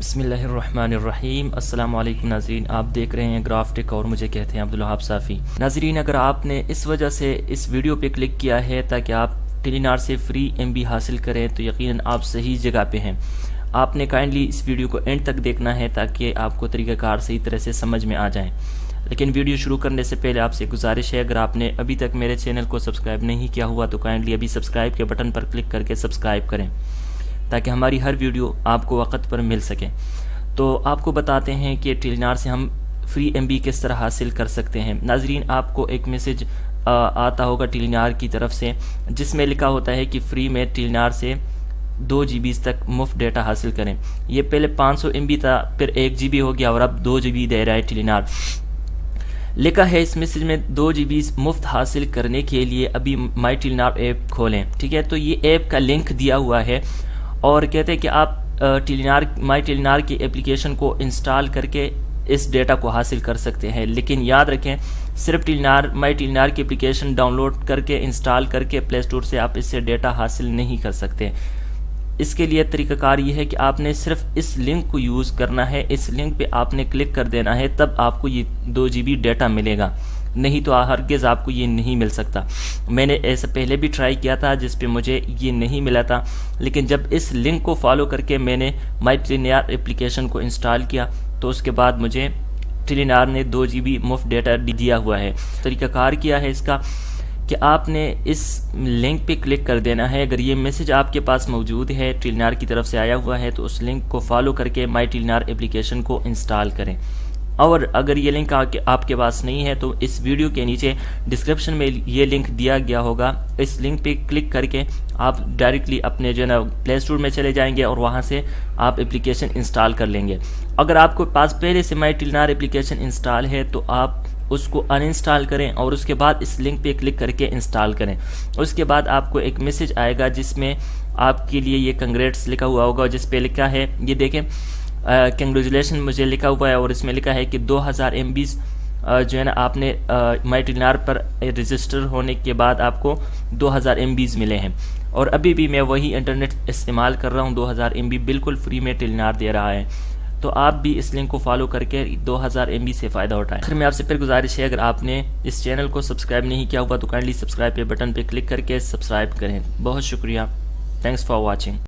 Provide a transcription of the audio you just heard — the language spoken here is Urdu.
بسم اللہ الرحمن الرحیم۔ السلام علیکم ناظرین، آپ دیکھ رہے ہیں گرافٹک اور مجھے کہتے ہیں عبدالوہاب صافی۔ ناظرین، اگر آپ نے اس وجہ سے اس ویڈیو پہ کلک کیا ہے تاکہ آپ ٹیلی نار سے فری MB حاصل کریں تو یقیناً آپ صحیح جگہ پہ ہیں۔ آپ نے کائنڈلی اس ویڈیو کو اینڈ تک دیکھنا ہے تاکہ آپ کو طریقہ کار صحیح طرح سے سمجھ میں آ جائیں۔ لیکن ویڈیو شروع کرنے سے پہلے آپ سے گزارش ہے، اگر آپ نے ابھی تک میرے چینل کو سبسکرائب نہیں کیا ہوا تو کائنڈلی ابھی سبسکرائب کے بٹن پر کلک کر کے سبسکرائب کریں تاکہ ہماری ہر ویڈیو آپ کو وقت پر مل سکے۔ تو آپ کو بتاتے ہیں کہ ٹیلی نار سے ہم فری MB کس طرح حاصل کر سکتے ہیں۔ ناظرین، آپ کو ایک میسج آتا ہوگا ٹیلی نار کی طرف سے جس میں لکھا ہوتا ہے کہ فری میں ٹیلی نار سے 2 GB تک مفت ڈیٹا حاصل کریں۔ یہ پہلے 500 MB تھا، پھر 1 GB ہو گیا اور اب 2 GB دے رہا ہے ٹیلی نار۔ لکھا ہے اس میسج میں 2 GB مفت حاصل کرنے کے لیے ابھی مائی ٹیلی نار ایپ کھولیں، ٹھیک ہے۔ تو یہ ایپ کا لنک دیا ہوا ہے اور کہتے ہیں کہ آپ مائی ٹیلی نار کی اپلیکیشن کو انسٹال کر کے اس ڈیٹا کو حاصل کر سکتے ہیں۔ لیکن یاد رکھیں، صرف مائی ٹیلی نار کی اپلیکیشن ڈاؤن لوڈ کر کے انسٹال کر کے پلے اسٹور سے آپ اس سے ڈیٹا حاصل نہیں کر سکتے۔ اس کے لیے طریقہ کار یہ ہے کہ آپ نے صرف اس لنک کو یوز کرنا ہے، اس لنک پہ آپ نے کلک کر دینا ہے، تب آپ کو یہ 2 GB ڈیٹا ملے گا، نہیں تو ہرگز آپ کو یہ نہیں مل سکتا۔ میں نے ایسا پہلے بھی ٹرائی کیا تھا جس پہ مجھے یہ نہیں ملا تھا، لیکن جب اس لنک کو فالو کر کے میں نے مائی ٹیلی نار اپلیکیشن کو انسٹال کیا تو اس کے بعد مجھے ٹیلی نار نے 2 GB مفت ڈیٹا دیا ہوا ہے۔ طریقہ کار کیا ہے اس کا کہ آپ نے اس لنک پہ کلک کر دینا ہے۔ اگر یہ میسج آپ کے پاس موجود ہے، ٹیلی نار کی طرف سے آیا ہوا ہے، تو اس لنک کو فالو کر کے مائی ٹیلی نار اپلیکیشن کو انسٹال کریں۔ اور اگر یہ لنک آپ کے پاس نہیں ہے تو اس ویڈیو کے نیچے ڈسکرپشن میں یہ لنک دیا گیا ہوگا، اس لنک پہ کلک کر کے آپ ڈائریکٹلی اپنے جو ہے نا پلے اسٹور میں چلے جائیں گے اور وہاں سے آپ اپلیکیشن انسٹال کر لیں گے۔ اگر آپ کو پاس پہلے سے مائی ٹیلی نار اپلیکیشن انسٹال ہے تو آپ اس کو ان انسٹال کریں اور اس کے بعد اس لنک پہ کلک کر کے انسٹال کریں۔ اس کے بعد آپ کو ایک میسج آئے گا جس میں آپ کے لیے یہ کنگریٹس لکھا ہوا ہوگا، جس پہ لکھا ہے، یہ دیکھیں کنگریچولیشن مجھے لکھا ہوا ہے اور اس میں لکھا ہے کہ 2000 MB جو ہے نا آپ نے مائی ٹیلی نار پر رجسٹر ہونے کے بعد آپ کو 2000 MB ملے ہیں، اور ابھی بھی میں وہی انٹرنیٹ استعمال کر رہا ہوں۔ 2000 MB بالکل فری میں ٹیلی نار دے رہا ہے، تو آپ بھی اس لنک کو فالو کر کے 2000 MB سے فائدہ اٹھائیں۔ پھر میں آپ سے پھر گزارش ہے، اگر آپ نے اس چینل کو سبسکرائب نہیں کیا ہوا تو کائنڈلی سبسکرائب پہ بٹن پہ کلک کر کے سبسکرائب کریں۔ بہت شکریہ، تھینکس فار واچنگ۔